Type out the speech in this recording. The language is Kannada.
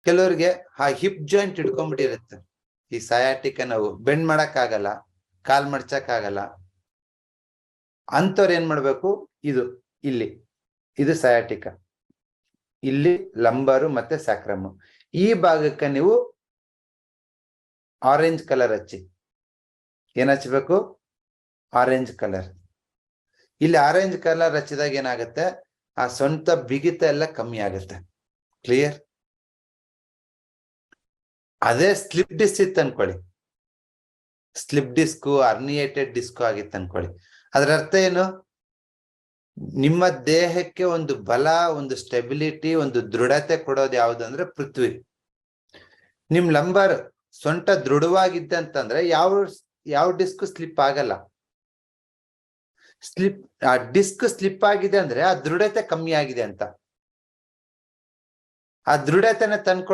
ಕೆಲವ್ರಿಗೆ ಆ ಹಿಪ್ ಜಾಯಿಂಟ್ ಹಿಡ್ಕೊಂಡ್ಬಿಟ್ಟಿರುತ್ತೆ. ಈ ಸಯಾಟಿಕ ನೋವು ಬೆಂಡ್ ಮಾಡಕ್ ಆಗಲ್ಲ, ಕಾಲ್ ಮಡ್ಚಕ್ ಆಗಲ್ಲ. ಅಂತವ್ರು ಏನ್ ಮಾಡ್ಬೇಕು, ಇದು ಇಲ್ಲಿ ಇದು ಸಯಾಟಿಕ, ಇಲ್ಲಿ ಲಂಬಾರು ಮತ್ತೆ ಸ್ಯಾಕ್ರಮ್. ಈ ಭಾಗಕ್ಕೆ ನೀವು ಆರೆಂಜ್ ಕಲರ್ ಹಚ್ಚಿ. ಏನ್ ಹಚ್ಬೇಕು? Orange colour. ಇಲ್ಲಿ ಆರೆಂಜ್ ಕಲರ್ ಹಚ್ಚಿದಾಗ ಏನಾಗುತ್ತೆ, ಆ ಸೊಂಟ ಬಿಗಿತ ಎಲ್ಲ ಕಮ್ಮಿ ಆಗುತ್ತೆ. ಕ್ಲಿಯರ್? ಅದೇ ಸ್ಲಿಪ್ ಡಿಸ್ಕ್ ಇತ್ತು ಅನ್ಕೊಳ್ಳಿ, ಸ್ಲಿಪ್ ಡಿಸ್ಕು ಅರ್ನಿಯೇಟೆಡ್ ಡಿಸ್ಕು ಆಗಿತ್ತು ಅನ್ಕೊಳ್ಳಿ, ಅದರ ಅರ್ಥ ಏನು? ನಿಮ್ಮ ದೇಹಕ್ಕೆ ಒಂದು ಬಲ, ಒಂದು ಸ್ಟೆಬಿಲಿಟಿ, ಒಂದು ದೃಢತೆ ಕೊಡೋದು ಯಾವ್ದಂದ್ರೆ ಪೃಥ್ವಿ. ನಿಮ್ ಲಂಬರ್ ಸೊಂಟ ದೃಢವಾಗಿದ್ದೆ ಅಂತಂದ್ರೆ ಯಾವ ಡಿಸ್ಕ್ ಸ್ಲಿಪ್ ಆಗಲ್ಲ. ಆ ಡಿಸ್ಕ್ ಸ್ಲಿಪ್ ಆಗಿದೆ ಅಂದ್ರೆ ಆ ದೃಢತೆ ಕಮ್ಮಿ ಆಗಿದೆ ಅಂತ. ಆ ದೃಢತೆನ ತಂದ್ಕೊಂಡು